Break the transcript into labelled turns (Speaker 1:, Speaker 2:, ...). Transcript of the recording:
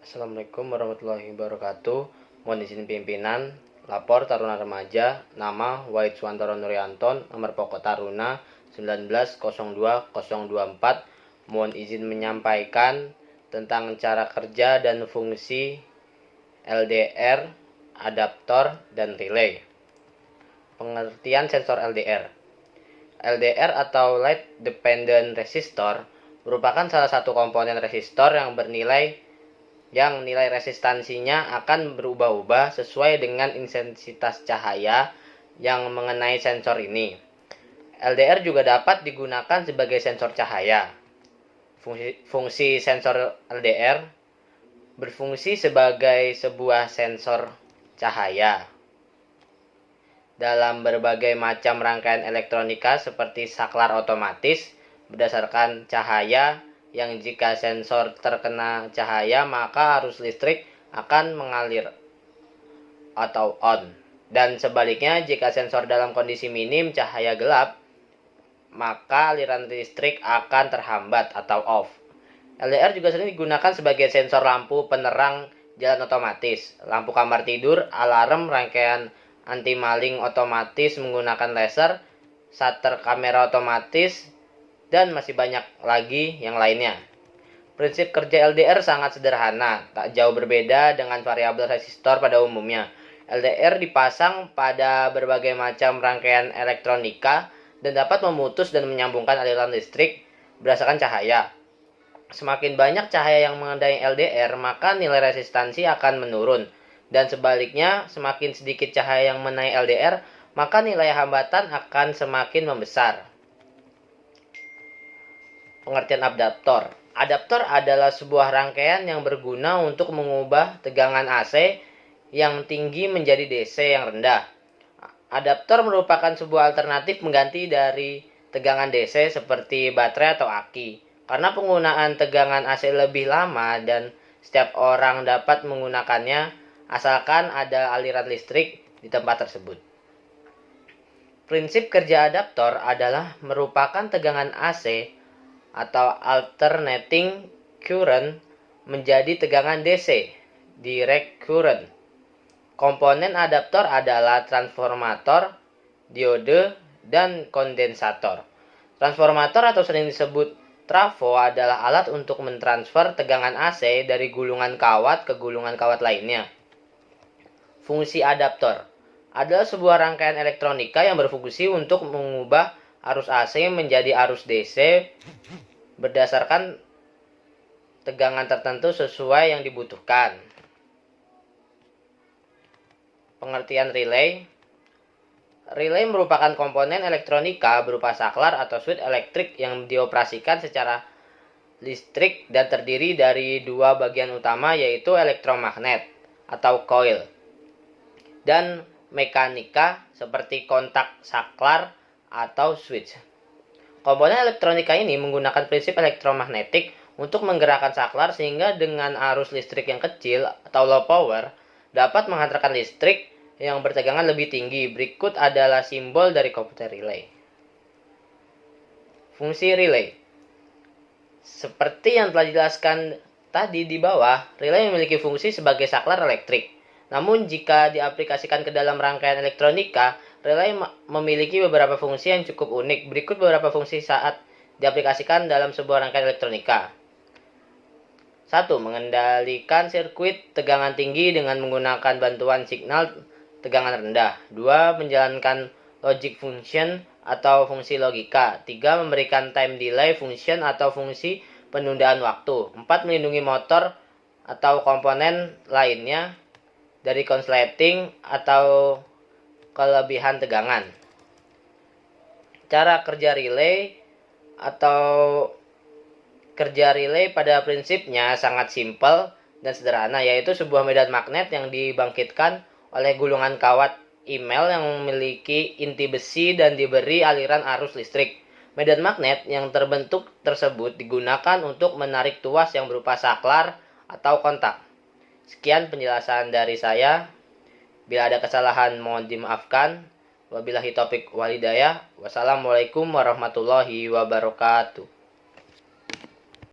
Speaker 1: Assalamualaikum warahmatullahi wabarakatuh. Mohon izin pimpinan, lapor Taruna Remaja, nama Wahid Suwantoro Nuryanton, nomor pokok Taruna 1902-024. Mohon izin menyampaikan tentang cara kerja dan fungsi LDR, adaptor, dan relay. Pengertian sensor LDR. LDR atau Light Dependent Resistor merupakan salah satu komponen resistor yang nilai resistansinya akan berubah-ubah sesuai dengan intensitas cahaya yang mengenai sensor ini. LDR juga dapat digunakan sebagai sensor cahaya. Fungsi sensor LDR berfungsi sebagai sebuah sensor cahaya dalam berbagai macam rangkaian elektronika seperti saklar otomatis berdasarkan cahaya, yang jika sensor terkena cahaya maka arus listrik akan mengalir atau on, dan sebaliknya jika sensor dalam kondisi minim cahaya gelap maka aliran listrik akan terhambat atau off. LDR juga sering digunakan sebagai sensor lampu penerang jalan otomatis, lampu kamar tidur, alarm, rangkaian anti maling otomatis menggunakan laser, shutter kamera otomatis, dan masih banyak lagi yang lainnya. Prinsip kerja LDR sangat sederhana, tak jauh berbeda dengan variabel resistor pada umumnya. LDR dipasang pada berbagai macam rangkaian elektronika dan dapat memutus dan menyambungkan aliran listrik berdasarkan cahaya. Semakin banyak cahaya yang mengenai LDR, maka nilai resistansi akan menurun. Dan sebaliknya, semakin sedikit cahaya yang mengenai LDR, maka nilai hambatan akan semakin membesar. Pengertian adaptor. Adaptor adalah sebuah rangkaian yang berguna untuk mengubah tegangan AC yang tinggi menjadi DC yang rendah. Adaptor merupakan sebuah alternatif mengganti dari tegangan DC seperti baterai atau aki. Karena penggunaan tegangan AC lebih lama dan setiap orang dapat menggunakannya asalkan ada aliran listrik di tempat tersebut. Prinsip kerja adaptor adalah merupakan tegangan AC atau alternating current menjadi tegangan DC, direct current. Komponen adaptor adalah transformator, diode, dan kondensator. Transformator atau sering disebut trafo adalah alat untuk mentransfer tegangan AC dari gulungan kawat ke gulungan kawat lainnya. Fungsi adaptor adalah sebuah rangkaian elektronika yang berfungsi untuk mengubah arus AC menjadi arus DC berdasarkan tegangan tertentu sesuai yang dibutuhkan. Pengertian relay. Relay merupakan komponen elektronika berupa saklar atau switch elektrik yang dioperasikan secara listrik dan terdiri dari dua bagian utama, yaitu elektromagnet atau coil dan mekanika seperti kontak saklar atau switch. Komponen elektronika ini menggunakan prinsip elektromagnetik untuk menggerakkan saklar sehingga dengan arus listrik yang kecil atau low power dapat menghantarkan listrik yang bertegangan lebih tinggi. Berikut adalah simbol dari komputer relay. Fungsi relay. Seperti yang telah dijelaskan tadi di bawah, relay memiliki fungsi sebagai saklar elektrik. Namun jika diaplikasikan ke dalam rangkaian elektronika, relay memiliki beberapa fungsi yang cukup unik. Berikut beberapa fungsi saat diaplikasikan dalam sebuah rangkaian elektronika. 1. Mengendalikan sirkuit tegangan tinggi dengan menggunakan bantuan signal tegangan rendah. 2. Menjalankan logic function atau fungsi logika. 3. Memberikan time delay function atau fungsi penundaan waktu. 4. Melindungi motor atau komponen lainnya dari konsleting atau kelebihan tegangan. Cara kerja relay atau kerja relay pada prinsipnya sangat simpel dan sederhana, yaitu sebuah medan magnet yang dibangkitkan oleh gulungan kawat email yang memiliki inti besi dan diberi aliran arus listrik. Medan magnet yang terbentuk tersebut digunakan untuk menarik tuas yang berupa saklar atau kontak. Sekian penjelasan dari saya. Bila ada kesalahan mohon dimaafkan. Wabillahi taufik wal hidayah. Wassalamualaikum warahmatullahi wabarakatuh.